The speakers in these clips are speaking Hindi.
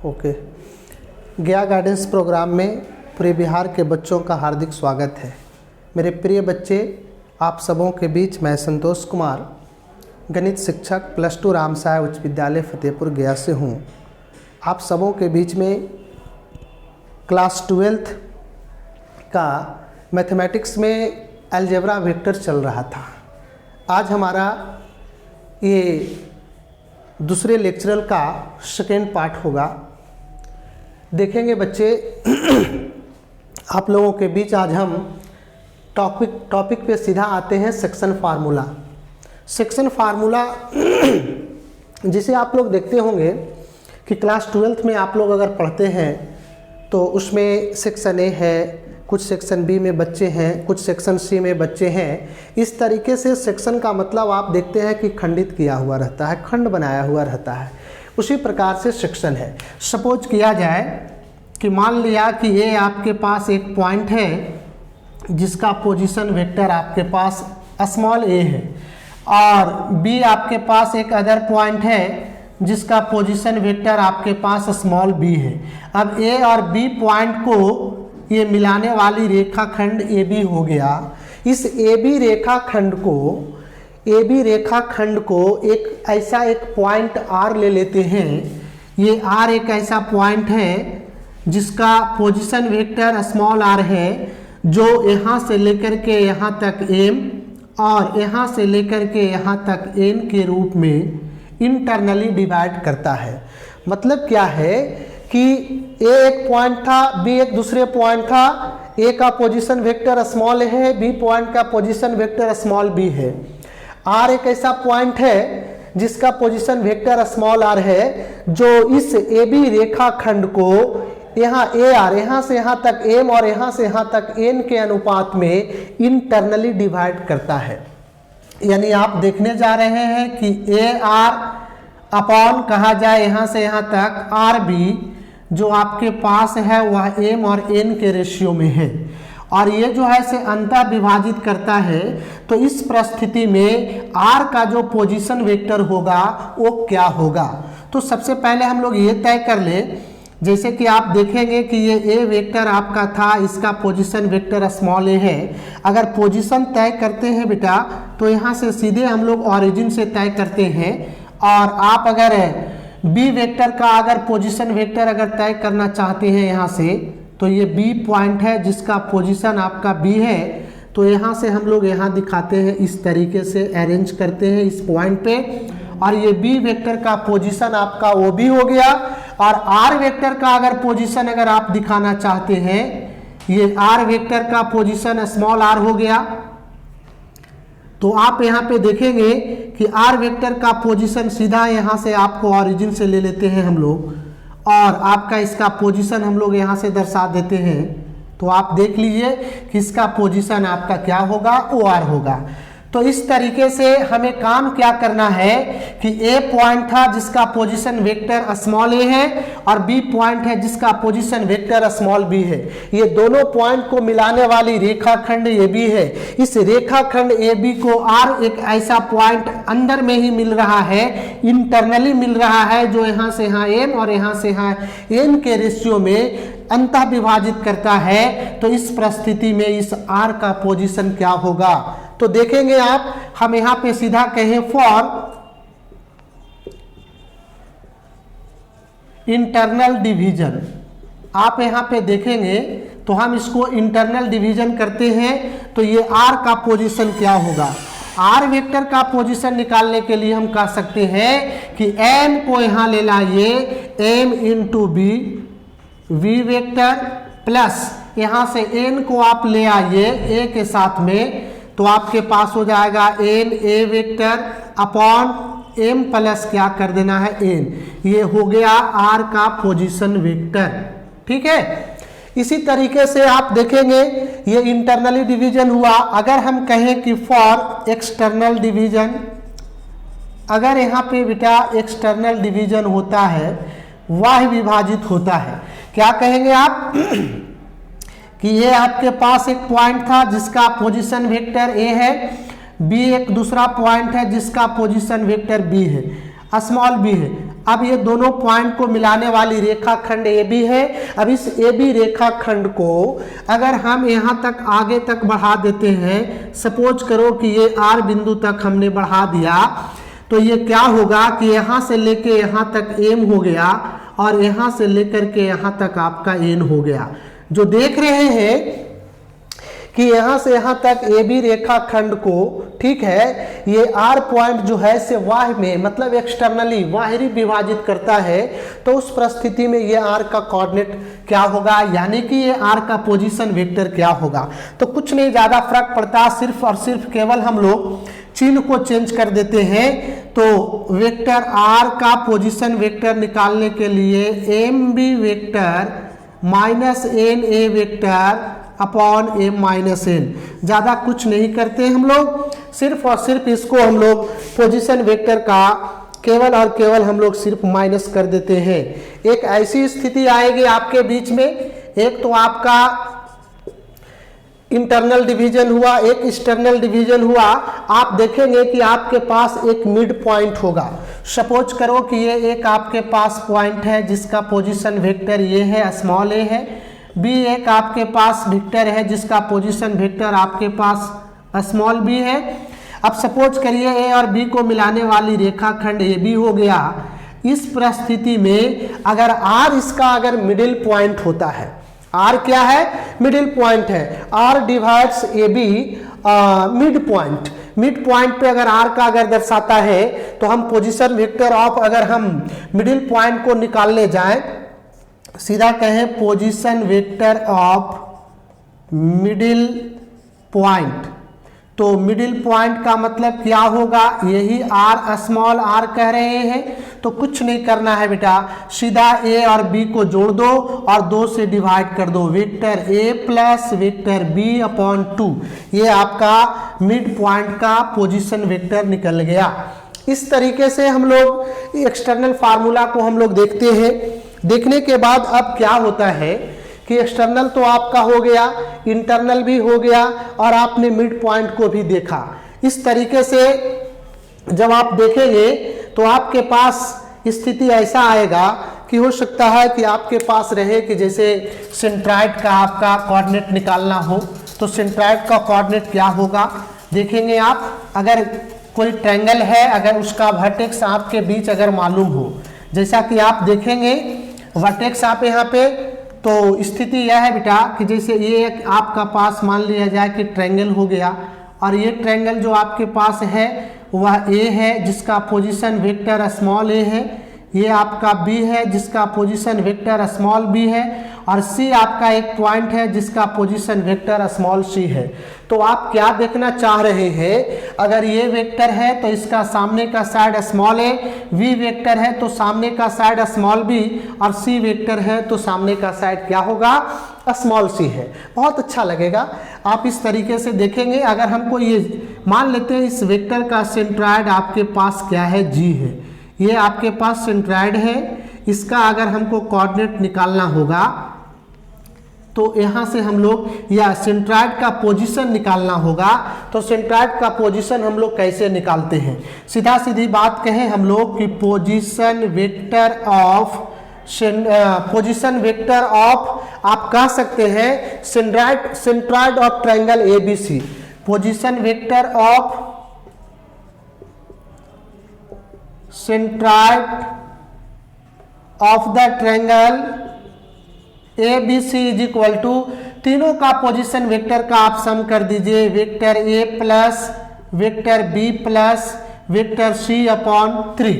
ओके। गया गाइडेंस प्रोग्राम में पूरे बिहार के बच्चों का हार्दिक स्वागत है। मेरे प्रिय बच्चे, आप सबों के बीच मैं संतोष कुमार, गणित शिक्षक +2 रामसाय उच्च विद्यालय फतेहपुर गया से हूँ। आप सबों के बीच में क्लास 12th का मैथमेटिक्स में अलजेब्रा वेक्टर चल रहा था। आज हमारा ये दूसरे लेक्चरल का सेकेंड पार्ट होगा। देखेंगे बच्चे, आप लोगों के बीच आज हम टॉपिक पे सीधा आते हैं सेक्शन फार्मूला। सेक्शन फार्मूला जिसे आप लोग देखते होंगे कि क्लास 12th में आप लोग अगर पढ़ते हैं तो उसमें सेक्शन ए है, कुछ सेक्शन बी में बच्चे हैं, कुछ सेक्शन सी में बच्चे हैं। इस तरीके से सेक्शन का मतलब आप देखते हैं कि खंडित किया हुआ रहता है, खंड बनाया हुआ रहता है। उसी प्रकार से सेक्शन है। सपोज किया जाए कि मान लिया कि ये आपके पास एक पॉइंट है जिसका पोजीशन वेक्टर आपके पास स्मॉल ए है, और बी आपके पास एक अदर पॉइंट है जिसका पोजीशन वेक्टर आपके पास स्मॉल बी है। अब ए और बी पॉइंट को ये मिलाने वाली रेखाखंड ए बी हो गया। इस ए बी रेखाखंड को एक ऐसा एक पॉइंट आर ले लेते हैं। ये आर एक ऐसा पॉइंट है जिसका पोजीशन वेक्टर स्मॉल आर है, जो यहाँ से लेकर के यहाँ तक एम और यहाँ से लेकर के यहाँ तक एन के रूप में इंटरनली डिवाइड करता है। मतलब क्या है कि ए एक पॉइंट था, बी एक दूसरे पॉइंट था। ए का पोजीशन वेक्टर स्मॉल है, बी पॉइंट का पोजीशन वेक्टर स्मॉल बी है। आर एक ऐसा पॉइंट है जिसका पोजीशन वेक्टर स्मॉल आर है, जो इस ए बी रेखाखंड को यहाँ ए आर, यहाँ से यहाँ तक एम और यहाँ से यहाँ तक एन के अनुपात में इंटरनली डिवाइड करता है। यानी आप देखने जा रहे हैं कि ए आर अपॉन कहा जाए यहाँ से यहाँ तक आर बी, जो आपके पास है वह एम और एन के रेशियो में है, और ये जो है से अंतः विभाजित करता है। तो इस परिस्थिति में आर का जो पोजीशन वेक्टर होगा वो क्या होगा। तो सबसे पहले हम लोग ये तय कर ले, जैसे कि आप देखेंगे कि ये ए वेक्टर आपका था, इसका पोजीशन वेक्टर स्मॉल ए है। अगर पोजीशन तय करते हैं बेटा तो यहाँ से सीधे हम लोग ऑरिजिन से तय करते हैं, और आप अगर बी वेक्टर का अगर पोजीशन वेक्टर अगर तय करना चाहते हैं यहाँ से, तो ये बी पॉइंट है जिसका पोजीशन आपका बी है। तो यहाँ से हम लोग यहाँ दिखाते हैं, इस तरीके से अरेंज करते हैं इस पॉइंट पे, और ये बी वेक्टर का पोजीशन आपका वो भी हो गया। और आर वेक्टर का अगर पोजीशन अगर आप दिखाना चाहते हैं, ये आर वेक्टर का पोजीशन स्मॉल आर हो गया। तो आप यहाँ पे देखेंगे कि आर वेक्टर का पोजीशन सीधा यहाँ से आपको ऑरिजिन से ले लेते हैं हम लोग, और आपका इसका पोजीशन हम लोग यहाँ से दर्शा देते हैं। तो आप देख लीजिए कि इसका पोजीशन आपका क्या होगा, ओ आर होगा। तो इस तरीके से हमें काम क्या करना है कि ए पॉइंट था जिसका पोजीशन वेक्टर स्मॉल ए है, और बी पॉइंट है जिसका पोजीशन वेक्टर स्मॉल बी है। ये दोनों पॉइंट को मिलाने वाली रेखाखंड ए बी है। इस रेखाखंड ए बी को आर एक ऐसा पॉइंट अंदर में ही मिल रहा है, इंटरनली मिल रहा है, जो यहाँ से यहाँ एम और यहाँ से यहाँ एन के रेशियो में अंतः विभाजित करता है। तो इस परिस्थिति में इस आर का पोजीशन क्या होगा। तो देखेंगे आप, हम यहाँ पे सीधा कहें फॉर इंटरनल डिवीजन, आप यहाँ पे देखेंगे तो हम इसको इंटरनल डिवीजन करते हैं। तो ये आर का पोजीशन क्या होगा। आर वेक्टर का पोजीशन निकालने के लिए हम कह सकते हैं कि एम को यहाँ ले लाइए, m into b v vector, plus यहाँ से एन को आप ले आइए ए के साथ में, तो आपके पास हो जाएगा n a vector upon m plus क्या कर देना है एन। ये हो गया आर का पोजीशन वेक्टर। ठीक है। इसी तरीके से आप देखेंगे ये इंटरनली डिवीजन हुआ। अगर हम कहें कि फॉर एक्सटर्नल डिवीजन, अगर यहाँ पे बेटा एक्सटर्नल डिवीजन होता है, वह विभाजित होता है, क्या कहेंगे आप कि ये आपके पास एक पॉइंट था जिसका पोजीशन वेक्टर ए है, बी एक दूसरा पॉइंट है जिसका पोजीशन वेक्टर बी है, स्मॉल बी है। अब ये दोनों पॉइंट को मिलाने वाली रेखाखंड ए बी है। अब इस ए बी रेखाखंड को अगर हम यहाँ तक आगे तक बढ़ा देते हैं, सपोज करो कि ये आर बिंदु तक हमने बढ़ा दिया, तो ये क्या होगा कि यहाँ से लेके यहाँ तक एम हो गया और यहाँ से लेकर के यहाँ तक आपका एन हो गया। जो देख रहे हैं कि यहाँ से यहाँ तक ए बी रेखाखंड को, ठीक है, ये आर पॉइंट जो है से वाह में मतलब एक्सटर्नली बाहरी विभाजित करता है, तो उस परिस्थिति में ये आर का कोऑर्डिनेट क्या होगा, यानी कि ये आर का पोजीशन वेक्टर क्या होगा। तो कुछ नहीं ज़्यादा फर्क पड़ता, सिर्फ और सिर्फ केवल हम लोग चिन्ह को चेंज कर देते हैं। तो वेक्टर आर का पोजीशन वेक्टर निकालने के लिए m b vector minus n a vector upon m minus n, ज़्यादा कुछ नहीं करते हम लोग, सिर्फ और सिर्फ इसको हम लोग पोजीशन वेक्टर का केवल और केवल हम लोग सिर्फ माइनस कर देते हैं। एक ऐसी स्थिति आएगी आपके बीच में, एक तो आपका इंटरनल डिवीजन हुआ, एक एक्सटर्नल डिवीजन हुआ। आप देखेंगे कि आपके पास एक मिड पॉइंट होगा। सपोज करो कि ये एक आपके पास पॉइंट है जिसका पोजीशन वेक्टर ये है, स्मॉल ए है, बी एक आपके पास वेक्टर है जिसका पोजीशन वेक्टर आपके पास स्मॉल बी है। अब सपोज करिए ए और बी को मिलाने वाली रेखाखंड ए बी हो गया। इस परिस्थिति में अगर आर इसका अगर मिडिल पॉइंट होता है, आर क्या है, मिडिल पॉइंट है, r divides a b mid point, mid point पे अगर आर का अगर दर्शाता है, तो हम पोजीशन वेक्टर ऑफ अगर हम मिडिल पॉइंट को निकालने जाएं, सीधा कहें position vector of middle point, तो मिडिल पॉइंट का मतलब क्या होगा, यही आर स्मॉल आर कह रहे हैं। तो कुछ नहीं करना है बेटा, सीधा ए और बी को जोड़ दो और 2 से डिवाइड कर दो, वेक्टर ए प्लस वेक्टर बी अपॉन 2, ये आपका मिड पॉइंट का पोजीशन वेक्टर निकल गया। इस तरीके से हम लोग एक्सटर्नल फार्मूला को हम लोग देखते हैं। देखने के बाद अब क्या होता है कि एक्सटर्नल तो आपका हो गया, इंटरनल भी हो गया और आपने मिड पॉइंट को भी देखा। इस तरीके से जब आप देखेंगे तो आपके पास स्थिति ऐसा आएगा कि हो सकता है कि आपके पास रहे कि जैसे सेंट्राइड का आपका कोऑर्डिनेट निकालना हो, तो सेंट्राइड का कोऑर्डिनेट क्या होगा देखेंगे आप। अगर कोई ट्रायंगल है, अगर उसका वर्टेक्स आपके बीच अगर मालूम हो, जैसा कि आप देखेंगे वर्टेक्स आप यहाँ पे, तो स्थिति यह है बेटा कि जैसे ये एक आपका पास मान लिया जाए कि ट्रायंगल हो गया और ये ट्रायंगल जो आपके पास है वह ए है जिसका पोजीशन वेक्टर स्मॉल ए है, ये आपका बी है जिसका पोजीशन वेक्टर स्मॉल बी है और सी आपका एक पॉइंट है जिसका पोजीशन वेक्टर स्मॉल सी है। तो आप क्या देखना चाह रहे हैं, अगर ये वेक्टर है तो इसका सामने का साइड स्मॉल है, वी वेक्टर है तो सामने का साइड स्मॉल बी और सी वेक्टर है तो सामने का साइड क्या होगा, स्मॉल सी है। बहुत अच्छा लगेगा आप इस तरीके से देखेंगे। अगर हमको ये मान लेते हैं इस वेक्टर का सेंट्राइड आपके पास क्या है, जी है, ये आपके पास सेंट्राइड है, इसका अगर हमको कोऑर्डिनेट निकालना होगा तो यहाँ से हम लोग, या सेंट्राइड का पोजीशन निकालना होगा, तो सेंट्राइड का पोजीशन हम लोग कैसे निकालते हैं, सीधा सीधी बात कहें हम लोग कि पोजीशन वेक्टर ऑफ आप कह सकते हैं centroid of triangle ABC, position vector of centroid of the triangle A B C is equal to, तीनों का पोजीशन वेक्टर का आप सम कर दीजिए, वेक्टर ए plus vector B plus vector C upon 3।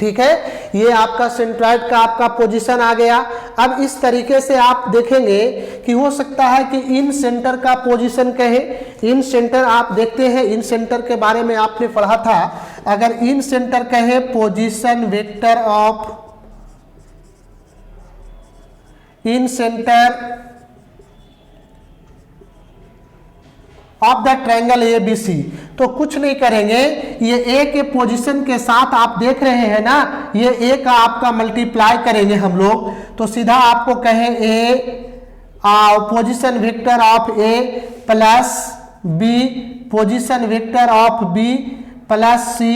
ठीक है, ये आपका सेंट्राइड का आपका पोजीशन आ गया। अब इस तरीके से आप देखेंगे कि हो सकता है कि इन सेंटर का पोजीशन कहें, इन सेंटर आप देखते हैं, इन सेंटर के बारे में आपने पढ़ा था, अगर इन सेंटर कहे position vector of in centre of the triangle ABC, तो कुछ नहीं करेंगे, ये ए के पोजीशन के साथ आप देख रहे हैं ना, ये ए का आपका मल्टीप्लाई करेंगे हम लोग, तो सीधा आपको कहें A position vector of A plus B position vector of B plus C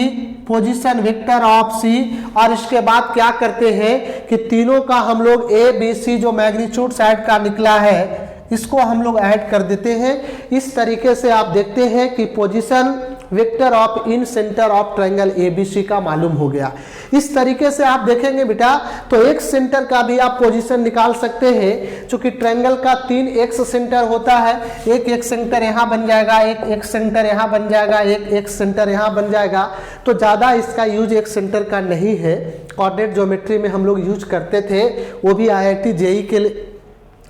position vector of C, और इसके बाद क्या करते हैं कि तीनों का हम लोग ए बी सी जो मैग्नीट्यूड साइड का निकला है इसको हम लोग ऐड कर देते हैं। इस तरीके से आप देखते हैं कि position vector of in centre of triangle ABC का मालूम हो गया। इस तरीके से आप देखेंगे बेटा तो एक सेंटर का भी आप पोजीशन निकाल सकते हैं। चूंकि ट्रायंगल का 3 एक्स सेंटर होता है, एक एक्स सेंटर यहाँ बन जाएगा, एक एक्स सेंटर यहाँ बन जाएगा, एक एक्स सेंटर यहाँ बन जाएगा। तो ज़्यादा इसका यूज एक सेंटर का नहीं है। कोऑर्डिनेट ज्योमेट्री में हम लोग यूज करते थे, वो भी IIT JEE के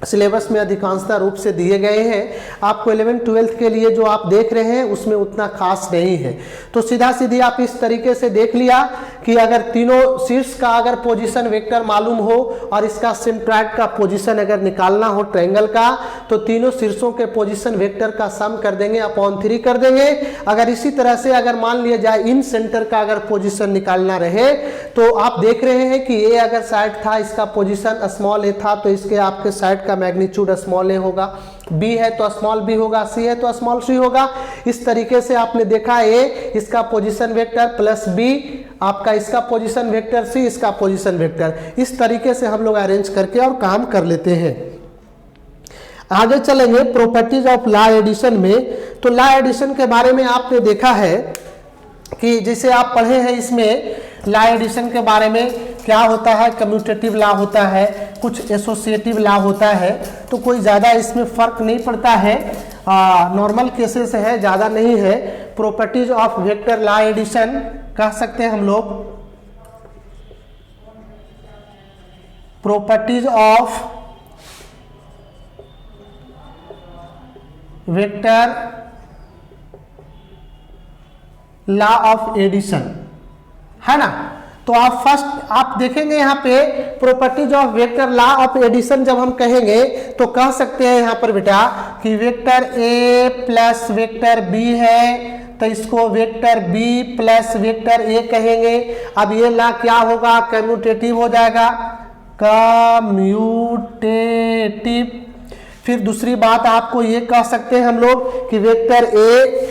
सिलेबस में अधिकांशता रूप से दिए गए हैं। आपको 11th-12th के लिए जो आप देख रहे हैं उसमें उतना खास नहीं है। तो सीधा सीधी आप इस तरीके से देख लिया कि अगर तीनों शीर्ष का अगर पोजीशन वेक्टर मालूम हो और इसका सेंट्रॉइड का पोजीशन अगर निकालना हो ट्रायंगल का, तो तीनों शीर्षों के पोजीशन वेक्टर का सम कर देंगे, अपॉन 3 कर देंगे। अगर इसी तरह से अगर मान लिया जाए इन सेंटर का अगर पोजीशन निकालना रहे, तो आप देख रहे हैं कि ए अगर साइड था, इसका पोजीशन स्मॉल ए था, तो इसके आपके साइड का मैग्नीट्यूड स्मॉल ए होगा, बी है तो स्मॉल बी होगा, सी है तो स्मॉल सी होगा। इस तरीके से आपने देखा ए इसका पोजीशन वेक्टर प्लस बी आपका इसका पोजीशन वेक्टर, सी इसका पोजीशन वेक्टर। इस तरीके से हम लोग अरेंज करके और काम कर लेते हैं। आगे चलेंगे प्रॉपर्टीज ऑफ लॉ एडिशन में। तो लॉ एडिशन के बारे में आपने देखा है कि जैसे आप पढ़े हैं इसमें लॉ एडिशन के बारे में क्या होता है, कम्यूटेटिव लॉ होता है, कुछ एसोसिएटिव लॉ होता है। तो कोई ज़्यादा इसमें फर्क नहीं पड़ता है, नॉर्मल केसेस है, ज़्यादा नहीं है। Properties of vector law addition कह सकते हैं हम लोग, properties of vector law of addition, है ना। तो आप फर्स्ट आप देखेंगे यहाँ पे properties of vector law of addition जब हम कहेंगे तो कह सकते हैं यहाँ पर बेटा कि वेक्टर ए प्लस वेक्टर बी है, तो इसको vector B plus vector A कहेंगे। अब ये लॉ क्या होगा, कम्यूटेटिव हो जाएगा, कम्यूटेटिव। फिर दूसरी बात आपको ये कह सकते हैं हम लोग कि वेक्टर ए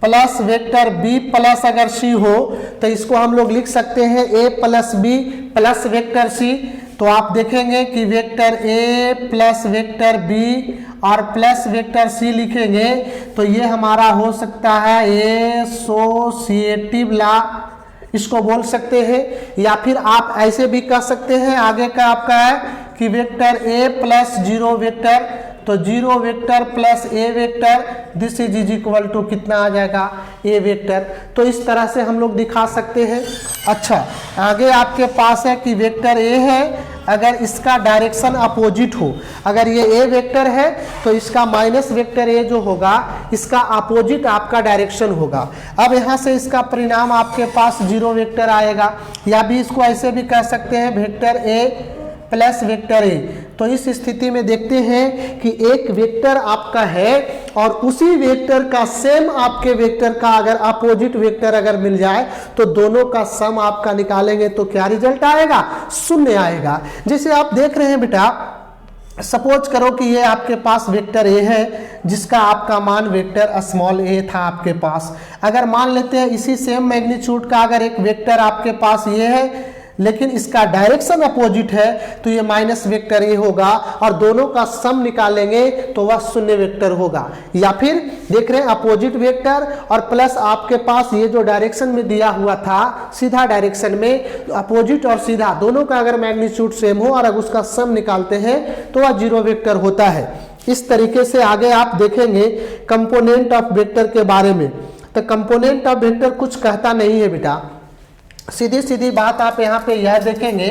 प्लस वेक्टर बी प्लस अगर सी हो तो इसको हम लोग लिख सकते हैं A plus B plus vector C. तो आप देखेंगे कि वेक्टर ए प्लस वेक्टर बी और प्लस वेक्टर सी लिखेंगे तो ये हमारा हो सकता है एसोसिएटिव लॉ, इसको बोल सकते हैं। या फिर आप ऐसे भी कह सकते हैं, आगे का आपका है कि वेक्टर ए प्लस जीरो वेक्टर, तो zero vector plus A vector, this is equal to कितना आ जाएगा, ए वेक्टर। तो इस तरह से हम लोग दिखा सकते हैं। अच्छा, आगे आपके पास है कि वेक्टर ए है, अगर इसका डायरेक्शन अपोजिट हो, अगर ये ए वेक्टर है तो इसका माइनस वेक्टर ए जो होगा इसका अपोजिट आपका डायरेक्शन होगा। अब यहाँ से इसका परिणाम आपके पास जीरो वेक्टर आएगा, या भी इसको ऐसे भी कह सकते हैं वेक्टर ए प्लस वेक्टर ए। तो इस स्थिति में देखते हैं कि एक वेक्टर आपका है और उसी वेक्टर का सेम आपके वेक्टर का अगर अपोजिट वेक्टर अगर मिल जाए तो दोनों का सम आपका निकालेंगे तो क्या रिजल्ट आएगा, शून्य आएगा। जैसे आप देख रहे हैं बेटा, सपोज करो कि ये आपके पास वेक्टर ए है जिसका आपका मान वेक्टर स्मॉल ए था आपके पास। अगर मान लेते हैं इसी सेम मैग्नीट्यूड का अगर एक वेक्टर आपके पास ये है लेकिन इसका डायरेक्शन अपोजिट है तो ये माइनस वेक्टर ए होगा और दोनों का सम निकालेंगे तो वह शून्य वेक्टर होगा। या फिर देख रहे हैं अपोजिट वेक्टर और प्लस आपके पास ये जो डायरेक्शन में दिया हुआ था सीधा डायरेक्शन में, अपोजिट और सीधा दोनों का अगर मैग्नीट्यूड सेम हो और अगर उसका सम निकालते हैं तो वह जीरो वेक्टर होता है। इस तरीके से आगे आप देखेंगे कंपोनेंट ऑफ वेक्टर के बारे में। तो कंपोनेंट ऑफ वेक्टर कुछ कहता नहीं है बेटा, सीधी सीधी बात आप यहाँ पे यह देखेंगे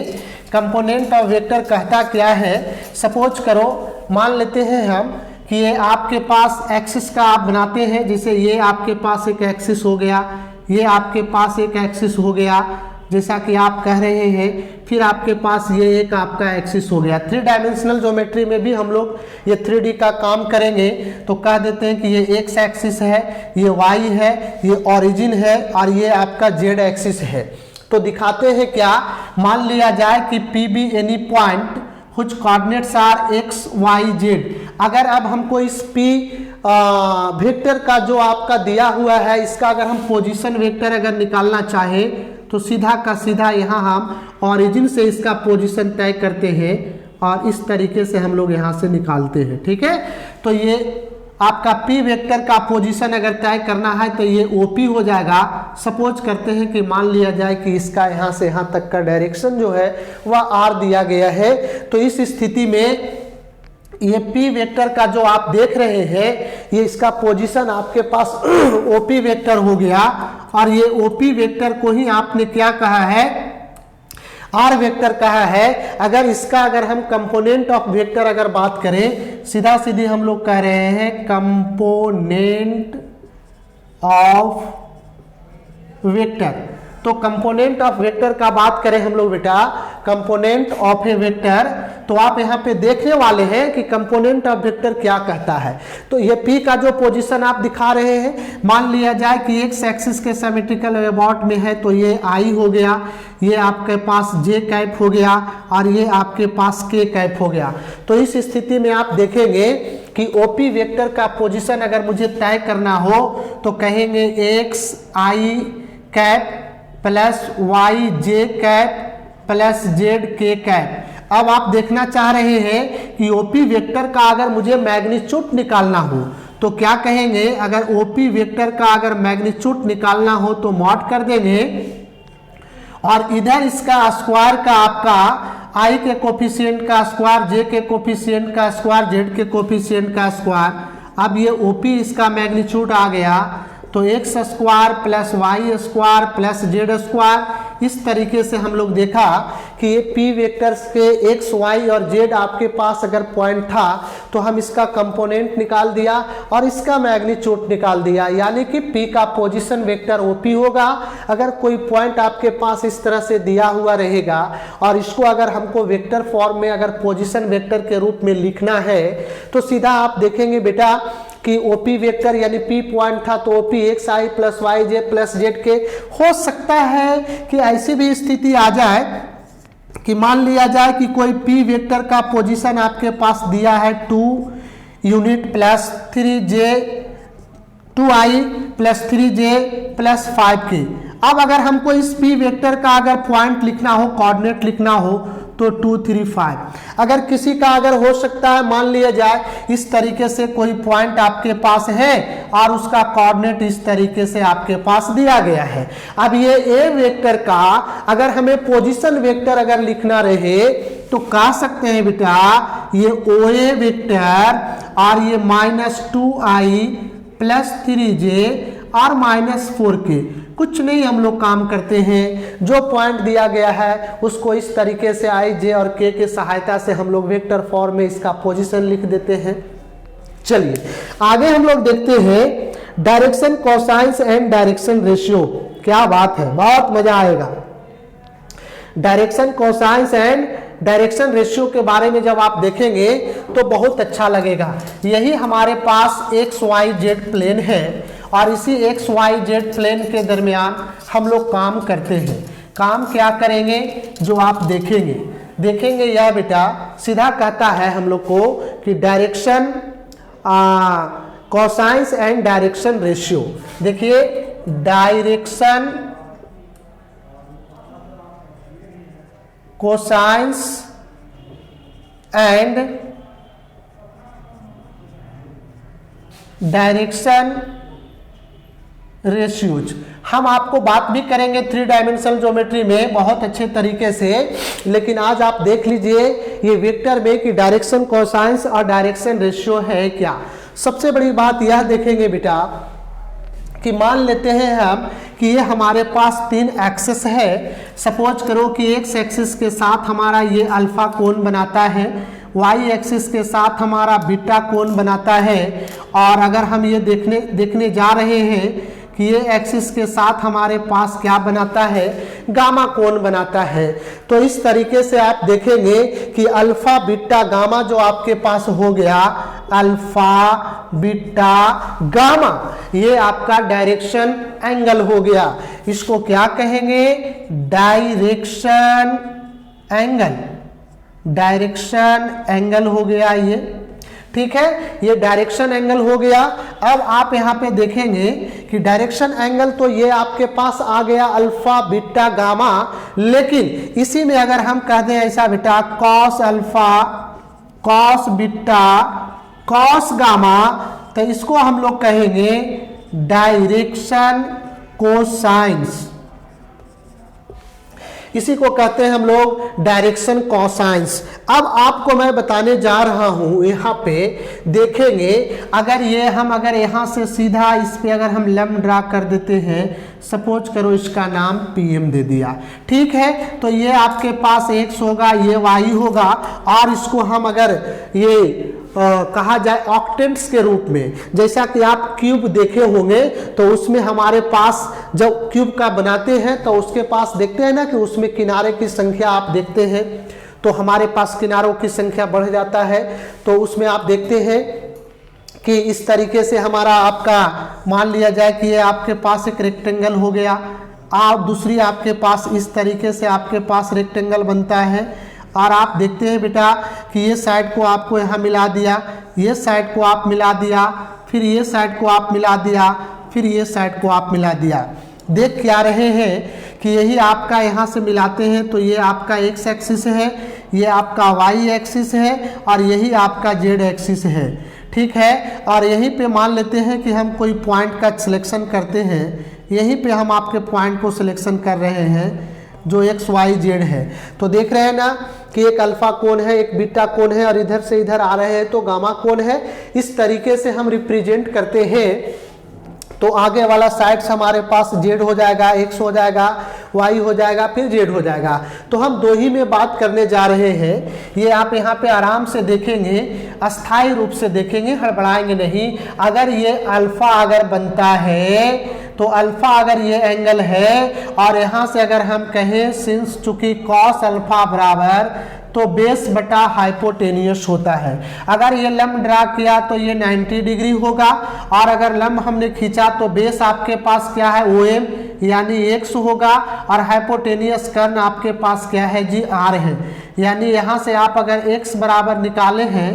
कंपोनेंट ऑफ वेक्टर कहता क्या है। सपोज करो मान लेते हैं हम कि ये आपके पास एक्सिस का आप बनाते हैं, जैसे ये आपके पास एक एक्सिस हो गया, ये आपके पास एक एक्सिस हो गया जैसा कि आप कह रहे हैं, फिर आपके पास ये एक आपका एक्सिस हो गया। 3 डायमेंशनल ज्योमेट्री में भी हम लोग ये 3D का काम करेंगे तो कह देते हैं कि ये एक्स एक्सिस है, ये वाई है, ये ओरिजिन है और ये आपका जेड एक्सिस है। तो दिखाते हैं क्या, मान लिया जाए कि P be any point which coordinates are x y z. अगर अब हमको इस P वेक्टर का जो आपका दिया हुआ है, इसका अगर हम पोजीशन वेक्टर अगर निकालना चाहें तो सीधा का सीधा यहाँ हम ओरिजिन से इसका पोजीशन तय करते हैं और इस तरीके से हम लोग यहाँ से निकालते हैं। ठीक है, तो ये आपका पी वेक्टर का पोजीशन अगर तय करना है तो ये ओपी हो जाएगा। सपोज करते हैं कि मान लिया जाए कि इसका यहाँ से यहाँ तक का डायरेक्शन जो है वह आर दिया गया है, तो इस स्थिति में ये पी वेक्टर का जो आप देख रहे हैं ये इसका पोजीशन आपके पास ओपी वेक्टर हो गया और ये ओपी वेक्टर को ही आपने क्या कहा है, आर वेक्टर कहा है। अगर इसका अगर हम कंपोनेंट ऑफ वेक्टर अगर बात करें, सीधा सीधी हम लोग कह रहे हैं कंपोनेंट ऑफ वेक्टर। तो कंपोनेंट ऑफ वेक्टर का बात करें हम लोग बेटा, कंपोनेंट ऑफ ए वेक्टर, तो आप यहाँ पे देखने वाले हैं कि कंपोनेंट ऑफ वेक्टर क्या कहता है। तो ये पी का जो पोजीशन आप दिखा रहे हैं, मान लिया जाए कि एक्स एक्सिस के सिमेट्रिकल अबाउट में है तो ये आई हो गया, ये आपके पास जे कैप हो गया और ये आपके पास के कैप हो गया। तो इस स्थिति में आप देखेंगे कि ओपी वेक्टर का पोजीशन अगर मुझे तय करना हो तो कहेंगे एक्स आई कैप प्लस वाई जे कैप प्लस जेड के कैप। अब आप देखना चाह रहे हैं कि ओपी वेक्टर का अगर मुझे मैग्नीट्यूड निकालना हो तो क्या कहेंगे, अगर ओपी वेक्टर का अगर मैग्नीट्यूड निकालना हो तो मॉड कर देंगे और इधर इसका स्क्वायर का आपका आई के कोफिशिएंट का स्क्वायर, जे के कोफिशिएंट का स्क्वायर, जेड के कोफिशिएंट का स्क्वायर। अब ये ओपी इसका मैग्नीट्यूड आ गया तो x square plus y square plus z square. इस तरीके से हम लोग देखा कि ये पी वेक्टर्स के एक्स वाई और जेड आपके पास अगर पॉइंट था तो हम इसका कंपोनेंट निकाल दिया और इसका मैग्नीट्यूड निकाल दिया, यानी कि पी का पोजीशन वेक्टर ओपी होगा। अगर कोई पॉइंट आपके पास इस तरह से दिया हुआ रहेगा और इसको अगर हमको वेक्टर फॉर्म में अगर पोजीशन वेक्टर के रूप में लिखना है तो सीधा आप देखेंगे बेटा कि ओपी वेक्टर यानी पी पॉइंट था तो ओपी एक्स आई प्लस वाई जे प्लस जेड के। हो सकता है कि ऐसी भी स्थिति आ जाए कि मान लिया जाए कि कोई पी वेक्टर का पोजीशन आपके पास दिया है 2 unit plus 3j 2i plus 3j plus 5k। अब अगर हमको इस पी वेक्टर का अगर पॉइंट लिखना हो, कोऑर्डिनेट लिखना हो तो 2 3 5। अगर किसी का अगर हो सकता है मान लिया जाए इस तरीके से कोई पॉइंट आपके पास है और उसका कोऑर्डिनेट इस तरीके से आपके पास दिया गया है। अब ये ए वेक्टर का अगर हमें पोजीशन वेक्टर अगर लिखना रहे तो कह सकते हैं बेटा ये ओ ए वेक्टर और ये -2i प्लस 3j और -4k। कुछ नहीं, हम लोग काम करते हैं, जो पॉइंट दिया गया है उसको इस तरीके से आई जे और के के सहायता से हम लोग वेक्टर फॉर्म में इसका पोजीशन लिख देते हैं। चलिए आगे हम लोग देखते हैं direction cosines and direction ratio. क्या बात है, बहुत मजा आएगा। Direction cosines and direction ratio के बारे में जब आप देखेंगे तो बहुत अच्छा लगेगा। यही हमारे पास एक्स वाई जेड प्लेन है और इसी एक्स वाई जेड प्लेन के दरमियान हम लोग काम करते हैं। काम क्या करेंगे जो आप देखेंगे यह बेटा सीधा कहता है हम लोग को कि direction cosines and direction ratio. देखिए direction cosines and direction ratios हम आपको बात भी करेंगे 3 डायमेंशनल ज्योमेट्री में बहुत अच्छे तरीके से। लेकिन आज आप देख लीजिए ये वेक्टर में कि डायरेक्शन कोसाइंस और डायरेक्शन रेशियो है क्या। सबसे बड़ी बात यह देखेंगे बेटा कि मान लेते हैं हम कि ये हमारे पास 3 एक्सिस है। सपोज करो कि एक्स एक्सिस के साथ हमारा ये अल्फा कोण बनाता है, वाई एक्सिस के साथ हमारा बीटा कोण बनाता है और अगर हम ये देखने जा रहे हैं कि ये एक्सिस के साथ हमारे पास क्या बनाता है, गामा कोण बनाता है। तो इस तरीके से आप देखेंगे कि अल्फा बीटा गामा जो आपके पास हो गया, अल्फा बीटा गामा, ये आपका डायरेक्शन एंगल हो गया। इसको क्या कहेंगे, डायरेक्शन एंगल। डायरेक्शन एंगल हो गया ये। ठीक है, ये डायरेक्शन एंगल हो गया। अब आप यहाँ पे देखेंगे कि डायरेक्शन एंगल तो ये आपके पास आ गया अल्फा बीटा गामा, लेकिन इसी में अगर हम कह दें ऐसा बेटा cos alpha cos beta cos gamma, तो इसको हम लोग कहेंगे डायरेक्शन कोसाइंस, इसी को कहते हैं हम लोग डायरेक्शन कोसाइंस। अब आपको मैं बताने जा रहा हूं, यहाँ पे देखेंगे अगर यहाँ से सीधा इस पे अगर हम लंब ड्रा कर देते हैं, सपोज करो इसका नाम PM दे दिया, ठीक है, तो ये आपके पास x होगा, ये y होगा, और इसको हम अगर ये कहा जाए ऑक्टेंट्स के रूप में, जैसा कि आप क्यूब देखे होंगे तो उसमें हमारे पास जब क्यूब का बनाते हैं तो उसके पास देखते हैं ना कि उसमें किनारे की संख्या आप देखते हैं, तो हमारे पास किनारों की संख्या बढ़ जाता है। तो उसमें आप देखते हैं कि इस तरीके से हमारा आपका मान लिया जाए कि ये आपके पास एक रेक्टेंगल हो गया, और दूसरी आपके पास इस तरीके से आपके पास रेक्टेंगल बनता है, और आप देखते हैं बेटा कि ये साइड को आपको यहाँ मिला दिया, ये साइड को आप मिला दिया, फिर ये साइड को आप मिला दिया, फिर ये साइड को आप मिला दिया। देख क्या रहे हैं कि यही आपका यहाँ से मिलाते हैं तो ये आपका x एक्सिस है, ये आपका y एक्सिस है, और यही आपका z एक्सिस है, ठीक है। और यहीं पे मान लेते हैं कि हम कोई पॉइंट का सिलेक्शन करते हैं, यहीं पे हम आपके पॉइंट को सिलेक्शन कर रहे हैं जो x y z है। तो देख रहे हैं ना कि एक अल्फा कोण है, एक बीटा कोण है, और इधर से इधर आ रहे हैं तो गामा कोण है। इस तरीके से हम रिप्रेजेंट करते हैं। तो आगे वाला साइड्स हमारे पास z हो जाएगा, x हो जाएगा, y हो जाएगा, फिर z हो जाएगा। तो हम दो ही में बात करने जा रहे हैं। ये आप यहाँ पे आराम से देखेंगे, अस्थायी रूप से देखेंगे, हड़बड़ाएंगे नहीं। अगर ये अल्फा अगर बनता है तो अल्फा अगर ये एंगल है, और यहाँ से अगर हम कहें सिंस चूंकि कॉस अल्फा बराबर तो बेस बटा हाइपोटेनियस होता है। अगर ये लंब ड्रा किया तो ये 90 डिग्री होगा, और अगर लंब हमने खींचा तो बेस आपके पास क्या है OM यानी x होगा, और हाइपोटेनियस कर्न आपके पास क्या है जी R है। यानी यहाँ से आप अगर x बराबर निकाले हैं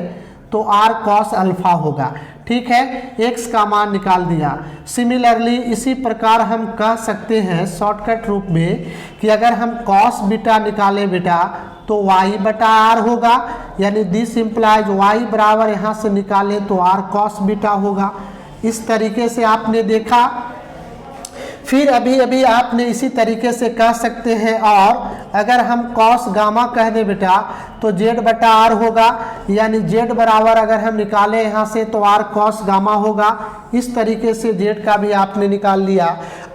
तो r cos अल्फा होगा, ठीक है, x का मान निकाल दिया। सिमिलरली इसी प्रकार हम कह सकते हैं शॉर्टकट रूप में कि अगर हम cos बीटा निकाले बेटा तो y बटा r होगा, यानी दिस इम्प्लाइज y बराबर यहाँ से निकाले तो r cos बीटा होगा। इस तरीके से आपने देखा। फिर अभी आपने इसी तरीके से कह सकते हैं, और अगर हम cos गामा कह दे बेटा तो z बटा r होगा, यानी z बराबर अगर हम निकाले यहाँ से तो r cos गामा होगा। इस तरीके से z का भी आपने निकाल लिया।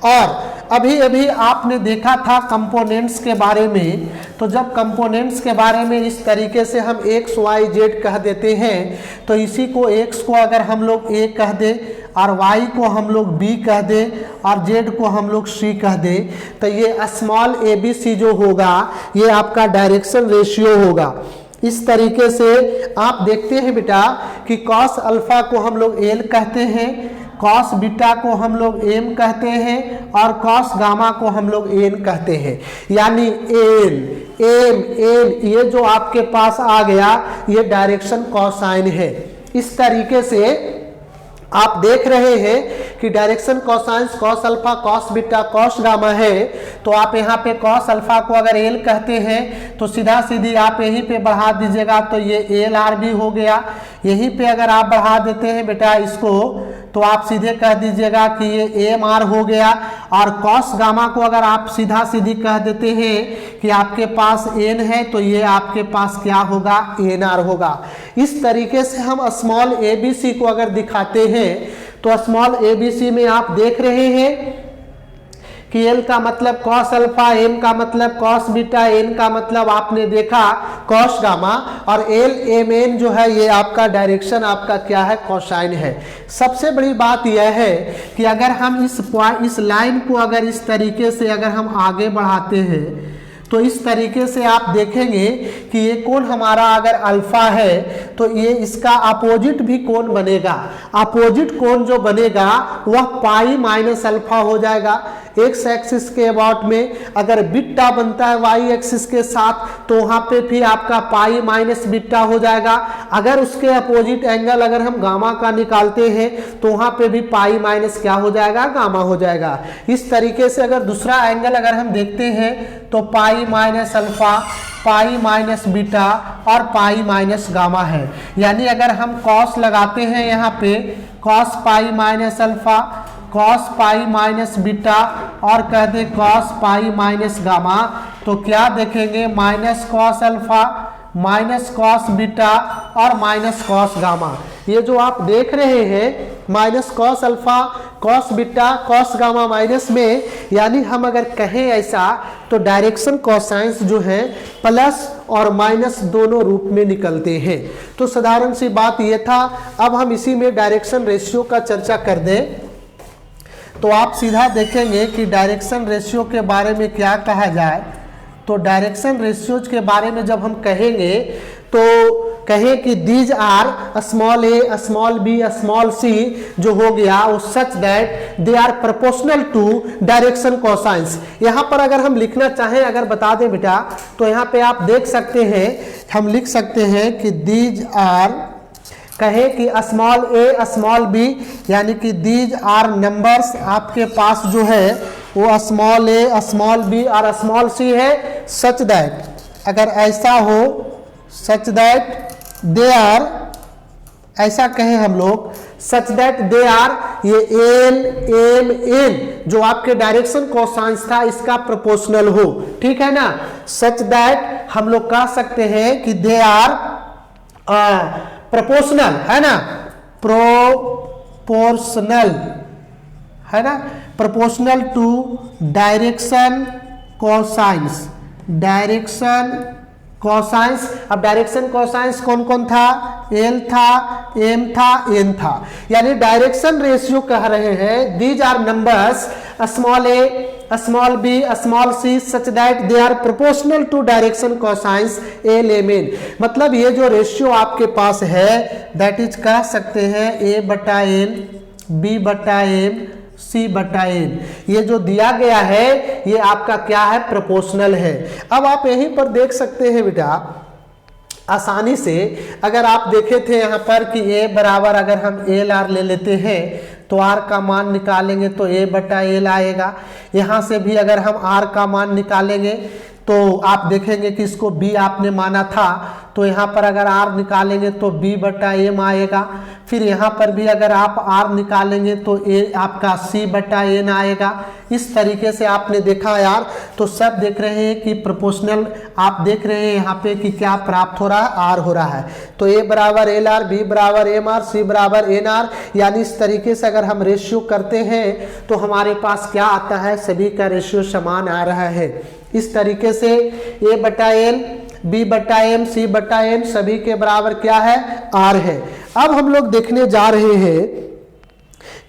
और अभी आपने देखा था कंपोनेंट्स के बारे में, तो जब कंपोनेंट्स के बारे में इस तरीके से हम x y z कह देते हैं, तो इसी को x को अगर हम लोग a कह दें, और y को हम लोग b कह दें, और z को हम लोग c कह दें, तो ये स्मॉल ABC जो होगा ये आपका डायरेक्शन रेशियो होगा। इस तरीके से आप देखते हैं बेटा कि cos अल्फा को हम लोग L कहते हैं, cos बीटा को हम लोग M कहते हैं, और cos गामा को हम लोग N कहते हैं। यानी L M N ये जो आपके पास आ गया ये डायरेक्शन कोसाइन है। इस तरीके से आप देख रहे हैं कि direction cosines cos alpha cos beta cos gamma है। तो आप यहाँ पे कॉस अल्फा को अगर एल कहते हैं तो सीधा सीधी आप यहीं पे बढ़ा दीजिएगा तो ये एल आर भी हो गया। यहीं पे अगर आप बढ़ा देते हैं बेटा इसको तो आप सीधे कह दीजिएगा कि ये एम आर हो गया। और कॉस गामा को अगर आप सीधा सीधी कह देते हैं कि आपके पास एन है तो ये आपके पास क्या होगा, एन आर होगा। इस तरीके से हम स्मॉल ए बी सी को अगर दिखाते हैं तो स्मॉल ए बी सी में आप देख रहे हैं कि एल का मतलब कॉस अल्फा, एम का मतलब कॉस बीटा, एन का मतलब आपने देखा कॉस गामा, और एल एम एन जो है ये आपका डायरेक्शन आपका क्या है, कोसाइन है। सबसे बड़ी बात यह है कि अगर हम इस लाइन को अगर इस तरीके से अगर हम आगे बढ़ाते हैं तो इस तरीके से आप देखेंगे कि ये कोण हमारा अगर अल्फा है तो ये इसका अपोजिट भी कोण बनेगा। अपोजिट कोण जो बनेगा वह पाई माइनस अल्फा हो जाएगा। एक्स एक्सिस के अबाउट में अगर बीटा बनता है वाई एक्सिस के साथ तो वहां पे फिर आपका पाई माइनस बीटा हो जाएगा। अगर उसके अपोजिट एंगल अगर हम गामा का निकालते हैं तो वहां पे भी पाई माइनस क्या हो जाएगा, गामा हो जाएगा। इस तरीके से अगर दूसरा एंगल अगर हम देखते हैं तो pi minus alpha, pi minus beta और पाई माइनस गामा है। यानी अगर हम कॉस लगाते हैं यहाँ पे cos pi minus alpha, cos pi minus beta और कह दे कॉस पाई माइनस गामा, तो क्या देखेंगे minus cos alpha, minus cos beta और माइनस कॉस गामा। ये जो आप देख रहे हैं minus cos alpha, cos beta, cos gamma minus में, यानी हम अगर कहें ऐसा तो डायरेक्शन कोसाइंस जो है प्लस और माइनस दोनों रूप में निकलते हैं। तो साधारण सी बात ये था। अब हम इसी में डायरेक्शन रेशियो का चर्चा कर दें तो आप सीधा देखेंगे कि डायरेक्शन रेशियो के बारे में क्या कहा जाए। तो डायरेक्शन रेशियोज के बारे में जब हम कहेंगे तो कहें कि these are small A, small B, small C जो हो गया वो such that they are proportional to direction cosines. यहाँ पर अगर हम लिखना चाहें, अगर बता दें बेटा, तो यहाँ पे आप देख सकते हैं, हम लिख सकते हैं कि दीज आर, कहे कि स्मॉल ए स्मॉल बी, यानी कि दीज आर नंबर्स आपके पास जो है वो स्मॉल ए स्मॉल बी और स्मॉल सी है, सच दैट, अगर ऐसा हो सच दैट दे आर, ऐसा कहें हम लोग सच दैट दे आर, ये एल एम एन जो आपके डायरेक्शन कोसाइंस था इसका प्रोपोर्शनल हो, ठीक है ना। सच दैट हम लोग कह सकते हैं कि दे आर प्रोपोर्शनल, है ना, प्रोपोर्शनल, है ना, proportional to direction cosines, direction cosines. अब डायरेक्शन कोसाइंस कौन कौन था, एल था, एम था, एन था। यानी डायरेक्शन रेशियो कह रहे हैं these are numbers small A small B small c such that they are proportional to direction cosines l m n. मतलब ये जो रेशियो आपके पास है दैट इज कह सकते हैं ए बटा एन, बी बटा एम, सी बटा एन। ये जो दिया गया है ये आपका क्या है, प्रोपोर्शनल है। अब आप यहीं पर देख सकते हैं बेटा आसानी से, अगर आप देखे थे यहाँ पर कि ए बराबर अगर हम एल आर ले लेते हैं तो आर का मान निकालेंगे तो ए बटा एल आएगा। यहाँ से भी अगर हम आर का मान निकालेंगे तो आप देखेंगे कि इसको बी आपने माना था तो यहाँ पर अगर आर निकालेंगे तो बी बटा एम आएगा। फिर यहाँ पर भी अगर आप आर निकालेंगे तो ए आपका सी बटा एन आएगा। इस तरीके से आपने देखा यार, तो सब देख रहे हैं कि प्रोपोर्शनल आप देख रहे हैं यहाँ पे कि क्या प्राप्त हो रहा है, आर हो रहा है। तो ए बराबर एल आर, बी बराबर एम आर, सी बराबर एन आर। यानी इस तरीके से अगर हम रेशियो करते हैं तो हमारे पास क्या आता है, सभी का रेशियो समान आ रहा है। इस तरीके से ए बटा एल, बी बटा एम, सी बटा एन सभी के बराबर क्या है, आर है। अब हम लोग देखने जा रहे हैं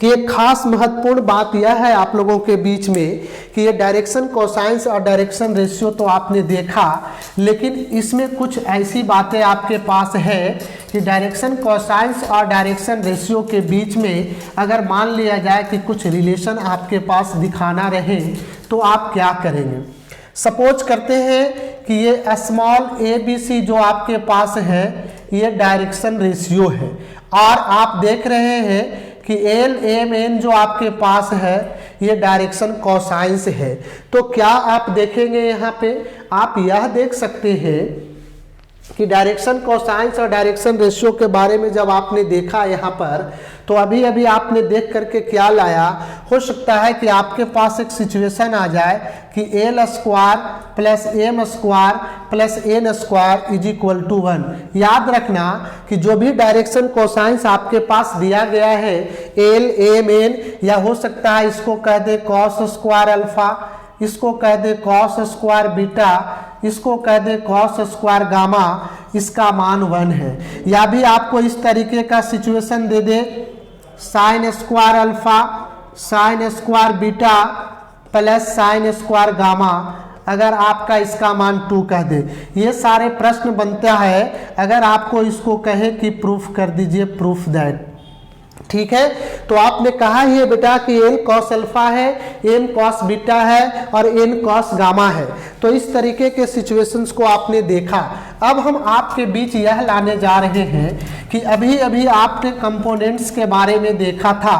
कि एक खास महत्वपूर्ण बात यह है आप लोगों के बीच में कि ये डायरेक्शन कोसाइंस और डायरेक्शन रेशियो तो आपने देखा, लेकिन इसमें कुछ ऐसी बातें आपके पास है कि डायरेक्शन कोसाइंस और डायरेक्शन रेशियो के बीच में अगर मान लिया जाए कि कुछ रिलेशन आपके पास दिखाना रहे तो आप क्या करेंगे। सपोज करते हैं कि ये स्मॉल ए बी सी जो आपके पास है ये डायरेक्शन रेशियो है और आप देख रहे हैं कि एल एम एन जो आपके पास है ये डायरेक्शन कोसाइंस है। तो क्या आप देखेंगे यहाँ पे, आप यह देख सकते हैं कि डायरेक्शन कोसाइंस और डायरेक्शन रेशियो के बारे में जब आपने देखा यहाँ पर तो अभी अभी आपने देख करके क्या लाया, हो सकता है कि आपके पास एक सिचुएशन आ जाए कि l square plus m square plus n square is equal to 1। याद रखना कि जो भी डायरेक्शन कोसाइंस आपके पास दिया गया है एल एम एन, या हो सकता है इसको कह दे कॉस स्क्वायर अल्फा, इसको कह दे कॉस स्क्वायर बीटा, इसको कह दे कॉस स्क्वायर गामा, इसका मान 1 है। या भी आपको इस तरीके का सिचुएशन दे दे sine square alpha, sine square beta plus sine square gamma, अगर आपका इसका मान 2 कह दे। ये सारे प्रश्न बनता है अगर आपको इसको कहे कि प्रूफ कर दीजिए, प्रूफ दैट। ठीक है, तो आपने कहा ही है बेटा कि n cos अल्फा है, n cos बीटा है और n cos गामा है। तो इस तरीके के सिचुएशंस को आपने देखा। अब हम आपके बीच यह लाने जा रहे हैं कि अभी अभी आपने कंपोनेंट्स के बारे में देखा था,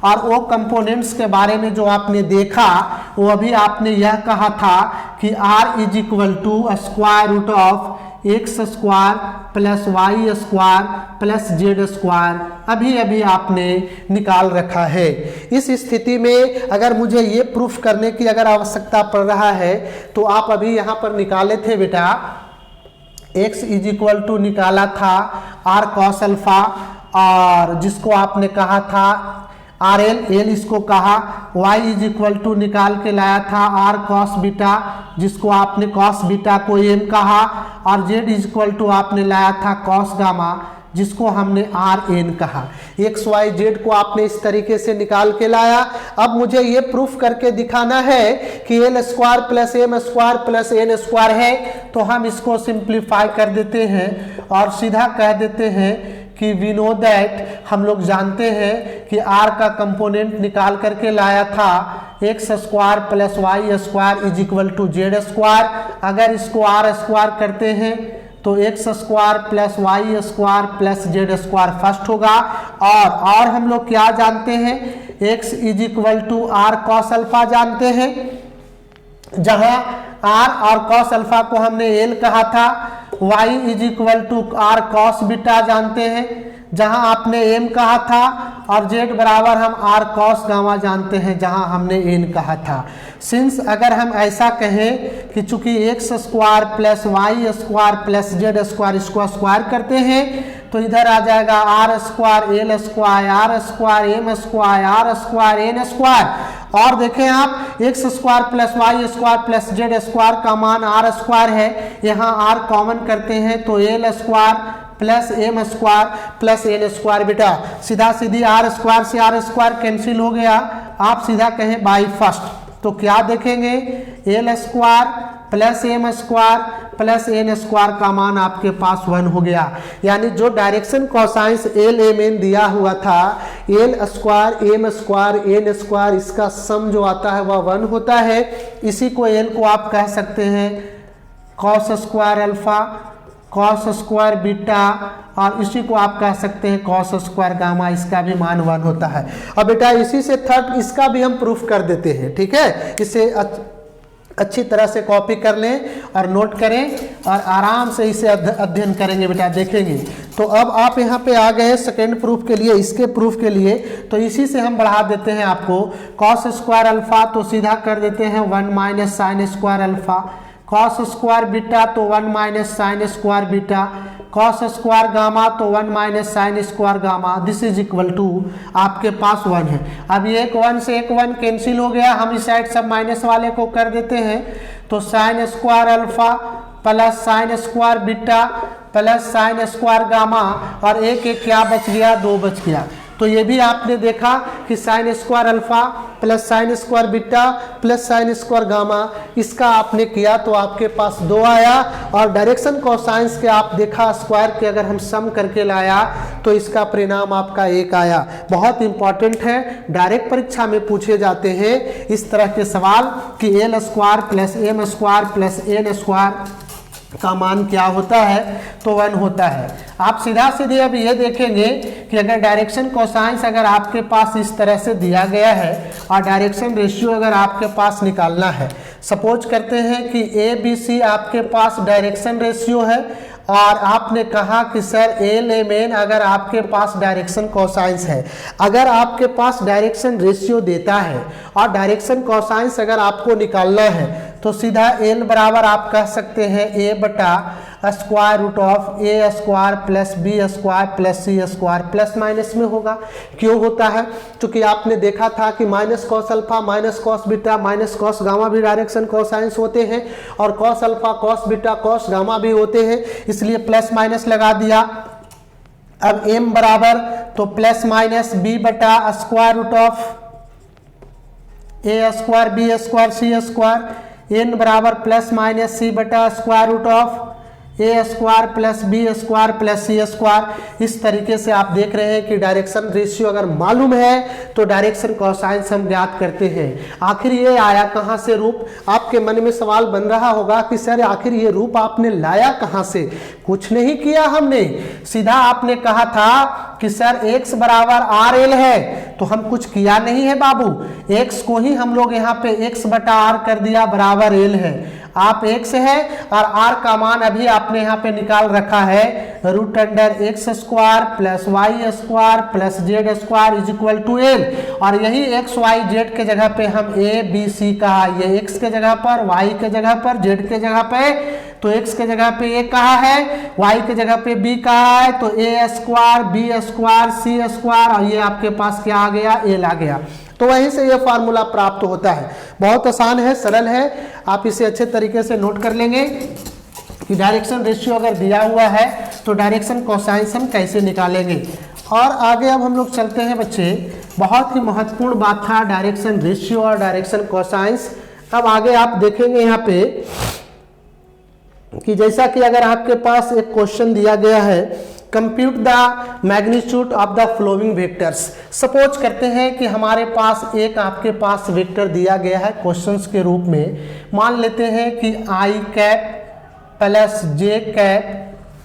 और वो कंपोनेंट्स के बारे में जो आपने देखा वो अभी आपने यह कहा था कि r is equal to square root of x square plus y square plus z square अभी अभी आपने निकाल रखा है। इस स्थिति में अगर मुझे ये प्रूफ करने की अगर आवश्यकता पड़ रहा है तो आप अभी यहाँ पर निकाले थे बेटा, x इज इक्वल टू निकाला था r cos अल्फा, और जिसको आपने कहा था आर एल इसको कहा, y इज इक्वल टू निकाल के लाया था r cos बीटा, जिसको आपने cos बीटा को m कहा, और z इज इक्वल टू आपने लाया था cos गामा, जिसको हमने आर एन कहा। एक्स वाई जेड को आपने इस तरीके से निकाल के लाया। अब मुझे ये प्रूफ करके दिखाना है कि l square plus m square plus n square है, तो हम इसको सिंप्लीफाई कर देते हैं और सीधा कह देते हैं कि वी नो दैट, हम लोग जानते हैं कि r का कंपोनेंट निकाल करके लाया था x square plus y square is equal to z square. अगर इसको r स्क्वायर करते हैं तो x square plus y square plus z square first होगा, और हम लोग क्या जानते हैं, x is equal to r cos alpha जानते हैं, जहां r और cos अल्फा को हमने l कहा था। y is equal to r cos beta जानते हैं, जहां आपने m कहा था, और z बराबर हम r cos गामा जानते हैं, जहां हमने n कहा था। सिंस अगर हम ऐसा कहें कि चूंकि x square plus y square plus z square इसको स्क्वायर करते हैं तो इधर आ जाएगा r square l square r square m square r square n square. और देखें आप, x square plus y square plus z square का मान आर स्क्वायर है, यहाँ आर कॉमन करते हैं तो l square plus m square plus n square. बेटा सीधा सीधी आर स्क्वायर से आर स्क्वायर कैंसिल हो गया, आप सीधा कहें बाई फर्स्ट, तो क्या देखेंगे, l square plus m square plus n square का मान आपके पास 1 हो गया। यानी जो direction cosines l m n दिया हुआ था, l square m square n square, इसका सम जो आता है वह 1 होता है। इसी को एल को आप कह सकते हैं cos square alpha, cos square beta, और इसी को आप कह सकते हैं कॉस स्क्वायर गामा, इसका भी मान 1 होता है। अब बेटा इसी से थर्ड इसका भी हम प्रूफ कर देते हैं, ठीक है। इसे अच्छी तरह से कॉपी कर लें और नोट करें और आराम से इसे अध्ययन करेंगे बेटा, देखेंगे। तो अब आप यहाँ पे आ गए सेकेंड प्रूफ के लिए, इसके प्रूफ के लिए, तो इसी से हम बढ़ा देते हैं आपको कॉस स्क्वायर अल्फा, तो सीधा कर देते हैं 1 minus sine square alpha, cos square beta तो 1 minus sine square beta, cos square gamma तो 1 minus sine square gamma, this is equal to आपके पास 1 है। अब ये एक 1 से एक 1 कैंसिल हो गया, हम इस साइड सब माइनस वाले को कर देते हैं, तो sign square alpha plus sine square beta plus sine square gamma, और एक एक क्या बच गया, 2 बच गया। तो ये भी आपने देखा कि sign square alpha plus sine square beta plus sine square gamma, इसका आपने किया तो आपके पास 2 आया, और डायरेक्शन कोसाइंस के आप देखा स्क्वायर के अगर हम सम करके लाया तो इसका परिणाम आपका 1 आया। बहुत इंपॉर्टेंट है, डायरेक्ट परीक्षा में पूछे जाते हैं इस तरह के सवाल कि l square plus m square plus n square का मान क्या होता है, तो 1 होता है। आप सीधा सीधे अब ये देखेंगे कि अगर डायरेक्शन कोसाइंस अगर आपके पास इस तरह से दिया गया है और डायरेक्शन रेशियो अगर आपके पास निकालना है, सपोज करते हैं कि ए बी सी आपके पास डायरेक्शन रेशियो है, और आपने कहा कि सर एल एम एन अगर आपके पास डायरेक्शन कोसाइंस है, अगर आपके पास डायरेक्शन रेशियो देता है और डायरेक्शन कोसाइंस अगर आपको निकालना है तो सीधा एल बराबर आप कह सकते हैं ए बटा square root of a square plus b square plus c square, plus minus में होगा। क्यों होता है, क्योंकि आपने देखा था कि minus cos alpha minus cos beta minus cos gamma भी डायरेक्शन कोसाइंस होते हैं, और cos alpha cos beta cos gamma भी होते हैं, इसलिए प्लस माइनस लगा दिया। अब m बराबर तो प्लस माइनस बी बटा square root of a square b square c square, n बराबर प्लस माइनस सी बटा square root of a square plus b square plus c square. इस तरीके से आप देख रहे हैं कि डायरेक्शन रेशियो अगर मालूम है तो डायरेक्शन कोसाइंस हम ज्ञात करते हैं। आखिर ये आया कहाँ से रूप? आपके मन में सवाल बन रहा होगा कि सर आखिर ये रूप आपने लाया कहाँ से? कुछ नहीं किया हमने, सीधा आपने कहा था कि सर x बराबर आर एल है, तो हम कुछ किया नहीं है बाबू, x को ही हम लोग यहाँ पे x बटा आर कर दिया बराबर एल है। आप x है और r का मान अभी आपने यहाँ पे निकाल रखा है root under x square plus y square plus z square is equal to l. और यही एक्स वाई जेड के जगह पे हम ए बी सी कहा, ये एक्स के जगह पर, वाई के जगह पर, जेड के जगह पे, तो x के जगह पे ए कहा है, y के जगह पे b कहा है, तो ए square b square c square और ये आपके पास क्या आ गया? एल आ गया। तो वहीं से ये फार्मूला प्राप्त होता है। बहुत आसान है, सरल है, आप इसे अच्छे तरीके से नोट कर लेंगे कि डायरेक्शन रेशियो अगर दिया हुआ है तो डायरेक्शन कोसाइंस हम कैसे निकालेंगे। और आगे अब हम लोग चलते हैं बच्चे, बहुत ही महत्वपूर्ण बात था डायरेक्शन रेशियो और डायरेक्शन कोसाइंस। अब आगे आप देखेंगे यहाँ पे कि जैसा कि अगर आपके पास एक क्वेश्चन दिया गया है, compute the magnitude of the flowing vectors. Suppose करते हैं कि हमारे पास एक आपके पास वेक्टर दिया गया है क्वेश्चंस के रूप में, मान लेते हैं कि आई कैप प्लस जे कैप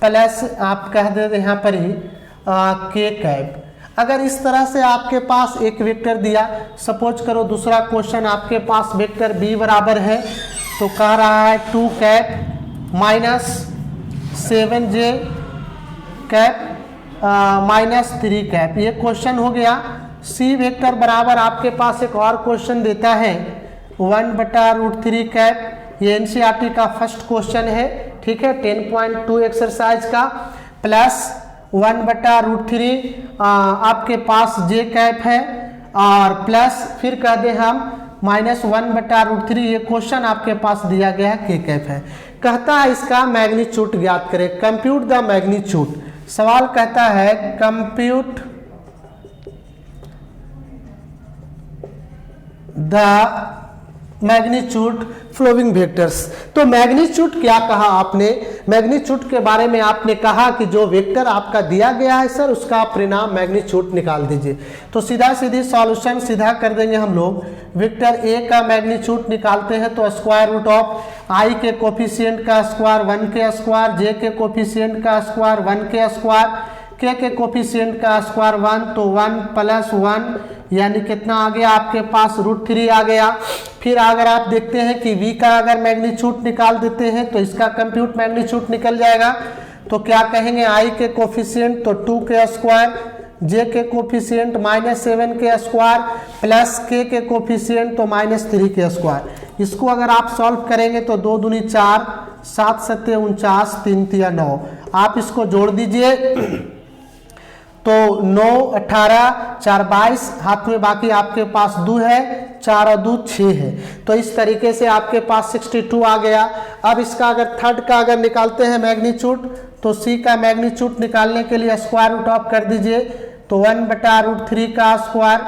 प्लस आप कह देते यहाँ पर ही के कैप। अगर इस तरह से आपके पास एक वेक्टर दिया, सपोज करो दूसरा क्वेश्चन आपके पास वेक्टर बी बराबर है, तो कह रहा है 2 cap minus 7j cap minus 3 cap, ये क्वेश्चन हो गया। सी वेक्टर बराबर आपके पास एक और क्वेश्चन देता है 1/√3 कैप, ये एनसीईआरटी का फर्स्ट क्वेश्चन है, ठीक है, 10.2 एक्सरसाइज का, प्लस 1/√3 आपके पास जे कैप है और प्लस फिर कह दे हम माइनस 1/√3, ये क्वेश्चन आपके पास दिया गया है के कैप है। कहता है इसका मैग्नीट्यूड ज्ञात करें, कंप्यूट द मैग्नीट्यूड। सवाल कहता है compute the magnitude following vectors. तो मैग्नीट्यूड क्या कहा आपने? मैग्नीट्यूड के बारे में आपने कहा कि जो वेक्टर आपका दिया गया है सर उसका परिणाम मैग्नीट्यूड निकाल दीजिए। तो सीधा सीधी सॉल्यूशन सीधा कर देंगे हम लोग। वेक्टर ए का मैग्नीट्यूड निकालते हैं तो स्क्वायर रूट ऑफ आई के कोफिशिएंट का स्क्वायर 1 के स्क्वायर, जे के कोफिशिएंट का स्क्वायर 1 के स्क्वायर, के कोफिशिएंट का स्क्वायर 1, तो 1 प्लस 1 यानी कितना आ गया आपके पास? √3 आ गया। फिर अगर आप देखते हैं कि v का अगर मैग्नीट्यूड निकाल देते हैं तो इसका कंप्यूट मैग्नीट्यूड निकल जाएगा। तो क्या कहेंगे? i के कोफिशिएंट तो 2 के स्क्वायर, j के कोफिशिएंट -7 के स्क्वायर, प्लस के कोफिशिएंट तो -3 के स्क्वायर। इसको अगर आप सॉल्व करेंगे तो 2 दूनी 4, 7 सत्ते 49, 3 तिया 9, आप इसको जोड़ दीजिए तो 9 18 4 22, हाथ में बाकी आपके पास 2 है, 4 और 2 6 है। तो इस तरीके से आपके पास 62 आ गया। अब इसका अगर थर्ड का अगर निकालते हैं मैग्नीट्यूड तो सी का मैग्नीट्यूड निकालने के लिए स्क्वायर रूट ऑफ कर दीजिए, तो 1/√3 का स्क्वायर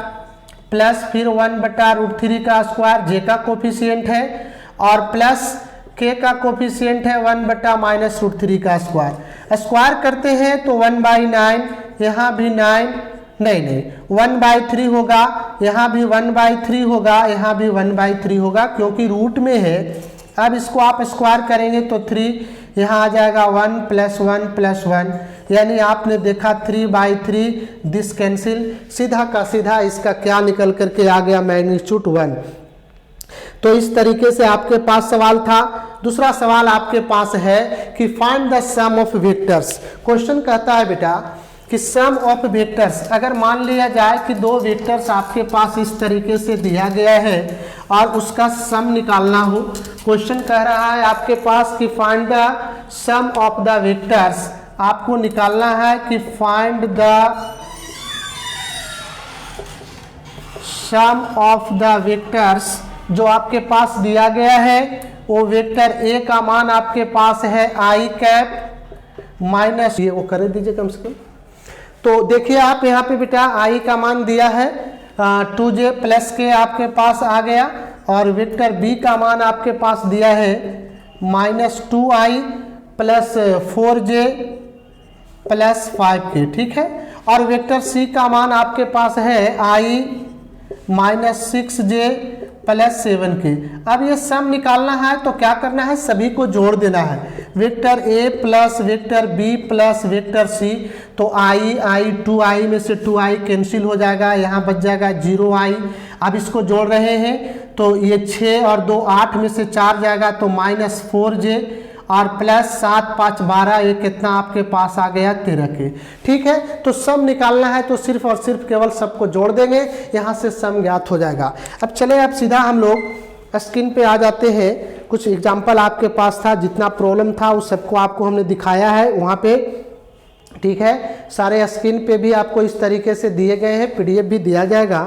प्लस फिर 1/√3 का स्क्वायर, जे का कोफिशिएंट है, और प्लस के का कोफिशिएंट है 1/-√3 का स्क्वायर। स्क्वायर करते हैं तो 1/9, यहाँ भी 9 नहीं 1/3 होगा, यहाँ भी 1/3 होगा, यहाँ भी 1/3 होगा क्योंकि रूट में है। अब इसको आप स्क्वायर करेंगे तो 3 यहाँ आ जाएगा 1 + 1 + 1, यानी आपने देखा 3/3, दिस कैंसिल, सीधा का सीधा इसका क्या निकल करके आ गया? मैग्नीट्यूड 1। तो इस तरीके से आपके पास सवाल था। दूसरा सवाल आपके पास है कि find the sum of vectors. Question कहता है बेटा कि सम ऑफ वेक्टर्स, अगर मान लिया जाए कि 2 वेक्टर्स आपके पास इस तरीके से दिया गया है और उसका सम निकालना हो। क्वेश्चन कह रहा है आपके पास कि find the sum of the vectors, आपको निकालना है कि find the sum of the vectors. जो आपके पास दिया गया है वो वेक्टर ए का मान आपके पास है आई कैप माइनस, ये वो कर दीजिए कम से कम। तो देखिए आप यहाँ पे बेटा आई का मान दिया है 2j प्लस के आपके पास आ गया, और वेक्टर बी का मान आपके पास दिया है -2i plus 4j plus 5k, ठीक है। और वेक्टर सी का मान आपके पास है i -6j प्लस 7k। अब ये सम निकालना है तो क्या करना है, सभी को जोड़ देना है, vector a plus vector b plus vector c। तो i 2i में से 2i कैंसिल हो जाएगा, यहाँ बच जाएगा 0i। अब इसको जोड़ रहे हैं तो ये 6 और 2 8 में से 4 जाएगा तो -4j और प्लस 7 5 12, ये कितना आपके पास आ गया 13k, ठीक है। तो सम निकालना है तो सिर्फ और सिर्फ केवल सबको जोड़ देंगे, यहाँ से सम ज्ञात हो जाएगा। अब चले अब सीधा हम लोग स्क्रीन पे आ जाते हैं। कुछ एग्जाम्पल आपके पास था, जितना प्रॉब्लम था उस सबको आपको हमने दिखाया है वहाँ पे, ठीक है। सारे स्क्रीन पे भी आपको इस तरीके से दिए गए हैं, PDF भी दिया जाएगा।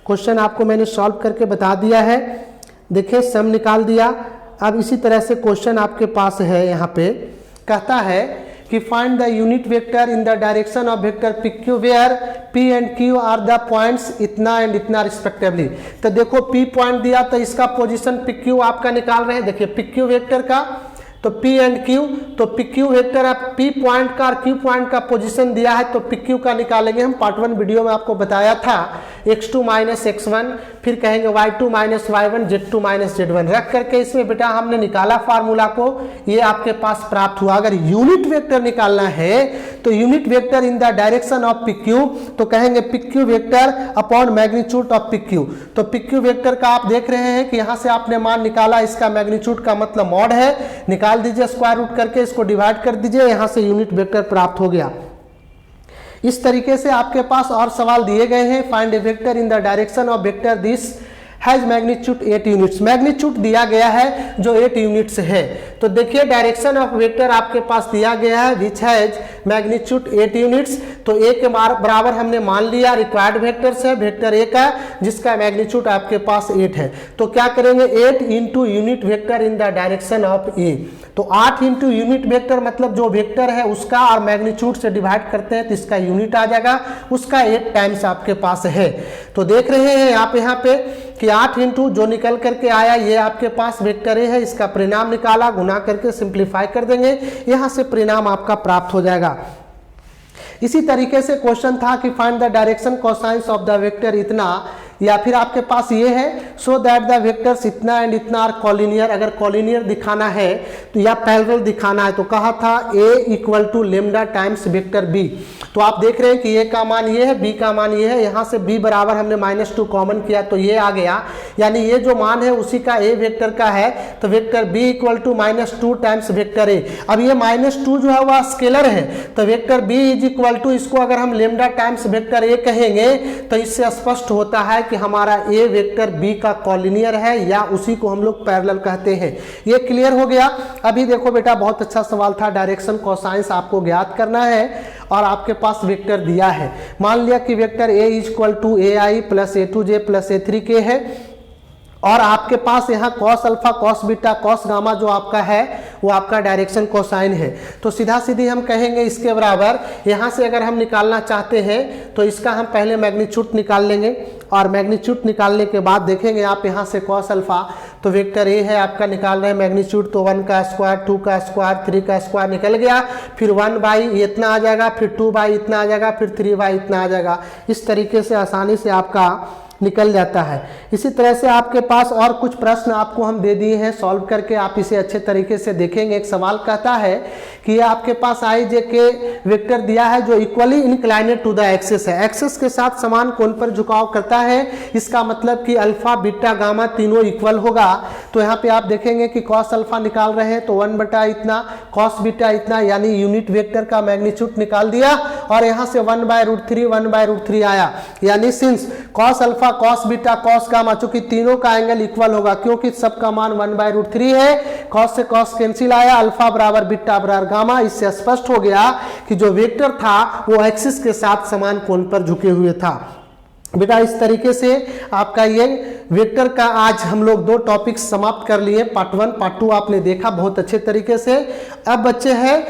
क्वेश्चन आपको मैंने सॉल्व करके बता दिया है, देखिए सम निकाल दिया। अब इसी तरह से क्वेश्चन आपके पास है, यहाँ पे कहता है कि find the unit vector in the direction of vector P Q where P and Q are the points इतना एंड इतना रिस्पेक्टिवली। तो देखो P पॉइंट दिया तो इसका पोजीशन पी क्यू आपका निकाल रहे हैं। देखिए पी क्यू वेक्टर का तो P एंड Q, तो पी क्यू वेक्टर आप P पॉइंट का और Q पॉइंट का पोजीशन दिया है तो पी क्यू का निकालेंगे हम। पार्ट 1 वीडियो में आपको बताया था x2 - x1, फिर कहेंगे y2 - y1 z2 - z1 रख करके इसमें बेटा हमने निकाला फार्मूला को, ये आपके पास प्राप्त हुआ। अगर यूनिट वेक्टर निकालना है तो unit vector in the direction of P Q, तो कहेंगे P Q vector upon magnitude of P Q. तो पी क्यू वेक्टर का आप देख रहे हैं कि यहाँ से आपने मान निकाला, इसका मैग्नीट्यूड का मतलब मॉड है, निकाल दीजिए स्क्वायर रूट करके, इसको डिवाइड कर दीजिए, यहाँ से यूनिट वेक्टर प्राप्त हो गया। इस तरीके से आपके पास और सवाल दिए गए हैं। Find A vector in the direction of vector this has magnitude 8 units. Magnitude दिया गया है जो 8 यूनिट्स है। तो देखिए डायरेक्शन ऑफ वेक्टर आपके पास दिया गया है विच हैज मैग्नीट्यूड 8 यूनिट्स। तो ए के बराबर हमने मान लिया रिक्वायर्ड वेक्टर्स है, वेक्टर ए का जिसका मैग्नीट्यूड आपके पास 8 है। तो क्या करेंगे 8 into unit vector in the direction of A. तो 8 इंटू यूनिट वेक्टर मतलब जो वेक्टर है उसका और मैग्नीट्यूड से डिवाइड करते हैं तो इसका यूनिट आ जाएगा, उसका 8 टाइम्स आपके पास है। तो देख रहे हैं आप यहाँ पे कि 8 इंटू जो निकल करके आया ये आपके पास वेक्टर ए है, इसका परिणाम निकाला, गुना करके सिंप्लीफाई कर देंगे, यहाँ से परिणाम आपका प्राप्त हो जाएगा। इसी तरीके से क्वेश्चन था कि find the direction cosines of the vector इतना, या फिर आपके पास ये है सो दैट द वेक्टर्स इतना एंड इतना आर कॉलिनियर। अगर कॉलिनियर दिखाना है तो या पैरेलल दिखाना है तो कहा था a equal to lambda times vector b। तो आप देख रहे हैं कि a का मान ये है, b का मान ये है, यहाँ से b बराबर हमने -2 कॉमन किया तो ये आ गया, यानी ये जो मान है उसी का a वेक्टर का है। तो vector b equal to -2 times vector a। अब ये -2 जो है वह स्केलर है, तो vector b is equal to, इसको अगर हम लेमडा टाइम्स वेक्टर a कहेंगे तो इससे स्पष्ट होता है कि हमारा a वेक्टर b का कॉलिनियर है या उसी को हम लोग पैरेलल कहते हैं। ये क्लियर हो गया। अभी देखो बेटा बहुत अच्छा सवाल था, डायरेक्शन कोसाइंस आपको ज्ञात करना है और आपके पास वेक्टर दिया है। मान लिया कि vector a is equal to ai plus a2j plus a3k है और आपके पास यहाँ cos alpha cos beta cos gamma जो आपका है वो आपका डायरेक्शन कोसाइन है। तो सीधा सीधी हम कहेंगे इसके बराबर, यहाँ से अगर हम निकालना चाहते हैं तो इसका हम पहले मैग्नीट्यूड निकाल लेंगे और मैग्नीट्यूड निकालने के बाद देखेंगे आप यहाँ से कॉस अल्फा, तो वेक्टर ए है आपका निकाल रहे हैं मैग्नीट्यूड, तो 1 का स्क्वायर 2 का स्क्वायर 3 का स्क्वायर निकल गया, फिर 1 बाई इतना आ जाएगा, फिर 2 बाई इतना आ जाएगा, फिर 3 बाई इतना आ जाएगा। इस तरीके से आसानी से आपका निकल जाता है। इसी तरह से आपके पास और कुछ प्रश्न आपको हम दे दिए हैं, सॉल्व करके आप इसे अच्छे तरीके से देखेंगे। एक सवाल कहता है कि ये आपके पास आई जे के वेक्टर दिया है जो इक्वली इंक्लाइनेड टू द एक्सिस है, एक्सिस के साथ समान कोण पर झुकाव करता है। इसका मतलब कि अल्फा बीटा गामा तीनों इक्वल होगा। तो यहाँ पे आप देखेंगे कि कॉस अल्फा निकाल रहे हैं तो 1 बटा इतना, कॉस बीटा इतना, यानी यूनिट वेक्टर का मैग्नीट्यूड निकाल दिया और यहाँ से 1/√3 आया, यानी since cos alpha cos beta cos gamma, चूंकि तीनों का एंगल इक्वल होगा क्योंकि सबका मान 1/√3 है, कॉस से कॉस कैंसिल आया, अल्फा बराबर बीटा बराबर गामा। इससे स्पष्ट हो गया कि जो वेक्टर था वो एक्सिस के साथ समान कोण पर झुके हुए था। बेटा इस तरीके से आपका ये वेक्टर का आज हम लोग 2 टॉपिक समाप्त कर लिए। पार्ट 1 पार्ट 2 आपने देखा बहुत अच्छे तरीके से। अब बच्चे हैं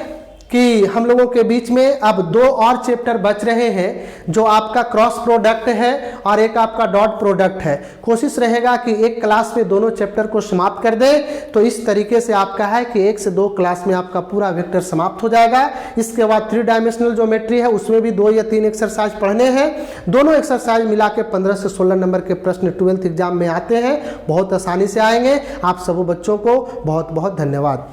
कि हम लोगों के बीच में अब 2 और चैप्टर बच रहे हैं, जो आपका क्रॉस प्रोडक्ट है और एक आपका डॉट प्रोडक्ट है। कोशिश रहेगा कि एक क्लास में दोनों चैप्टर को समाप्त कर दे। तो इस तरीके से आपका है कि 1 से 2 क्लास में आपका पूरा वेक्टर समाप्त हो जाएगा। इसके बाद 3 डायमेंशनल ज्योमेट्री है, उसमें भी 2 या 3 एक्सरसाइज पढ़ने हैं। दोनों एक्सरसाइज मिला के 15 से 16 नंबर के प्रश्न 12th एग्जाम में आते हैं, बहुत आसानी से आएंगे। आप सब बच्चों को बहुत बहुत धन्यवाद।